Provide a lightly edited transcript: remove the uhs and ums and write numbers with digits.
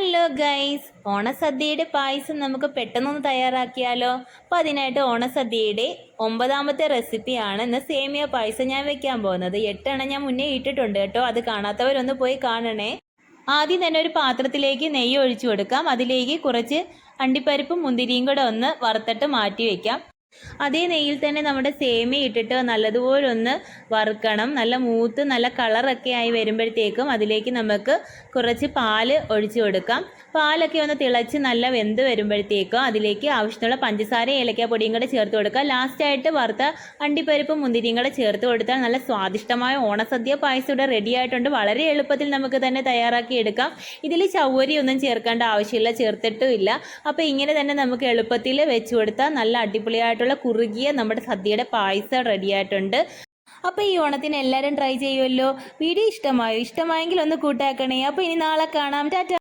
Hello guys, ഓണസദ്യയുടെ പായസം നമുക്ക് പെട്ടെന്നൊന്ന് തയ്യാറാക്കിയാലോ. അപ്പോൾ അതിനായിട്ട് ഓണസദ്യയുടെ 9ാമത്തെ റെസിപ്പിയാണ് ഇന്ന് സേമിയ പായസം ഞാൻ വെക്കാൻ പോകുന്നത്. 8 എണ്ണം ഞാൻ മുന്നേ ഇട്ടിട്ടുണ്ട് കേട്ടോ, അത് കാണാത്തവരൊന്ന് പോയി കാണണേ. ആദ്യം തന്നെ ഒരു പാത്രത്തിലേക്ക് നെയ്യ് ഒഴിച്ചു കൊടുക്കാം. അതിലേക്ക് കുറച്ച് അണ്ടിപ്പരിപ്പും മുന്തിരിയും കൂടെ ഒന്ന് വറുത്തിട്ട് മാറ്റി വയ്ക്കാം. അതേ നെയ്യിൽ തന്നെ നമ്മുടെ സേമിയ ഇട്ടിട്ട് നല്ലതുപോലെ ഒന്ന് വറുക്കണം. നല്ല മൂത്ത് നല്ല കളറൊക്കെ ആയി വരുമ്പോഴത്തേക്കും അതിലേക്ക് നമുക്ക് കുറച്ച് പാല് ഒഴിച്ചു കൊടുക്കാം. പാലൊക്കെ ഒന്ന് തിളച്ച് നല്ല വെന്ത് വരുമ്പോഴത്തേക്കും അതിലേക്ക് ആവശ്യമുള്ള പഞ്ചസാര ഏലക്കാപ്പൊടിയും കൂടെ ചേർത്ത് കൊടുക്കുക. ലാസ്റ്റായിട്ട് വറുത്ത അണ്ടിപ്പരിപ്പും മുന്തിരിയും കൂടെ ചേർത്ത് കൊടുത്താൽ നല്ല സ്വാദിഷ്ടമായ ഓണസദ്യ പായസം ഇവിടെ റെഡി ആയിട്ടുണ്ട്. വളരെ എളുപ്പത്തിൽ നമുക്ക് തന്നെ തയ്യാറാക്കി എടുക്കാം. ഇതിൽ ചവ്വരി ഒന്നും ചേർക്കേണ്ട ആവശ്യമില്ല, ചേർത്തിട്ടുമില്ല. അപ്പോൾ ഇങ്ങനെ തന്നെ നമുക്ക് എളുപ്പത്തിൽ വെച്ച് കൊടുത്താൽ നല്ല അടിപൊളിയായിട്ടുള്ള കുറുകിയ നമ്മുടെ സദ്യയുടെ പായസം റെഡി ആയിട്ടുണ്ട്. അപ്പോൾ ഈ ഓണത്തിന് എല്ലാവരും ട്രൈ ചെയ്യുമല്ലോ. വീഡിയോ ഇഷ്ടമായെങ്കിൽ ഒന്ന് കൂട്ടാക്കണേ. അപ്പോൾ ഇനി നാളെ കാണാം. ടാറ്റ.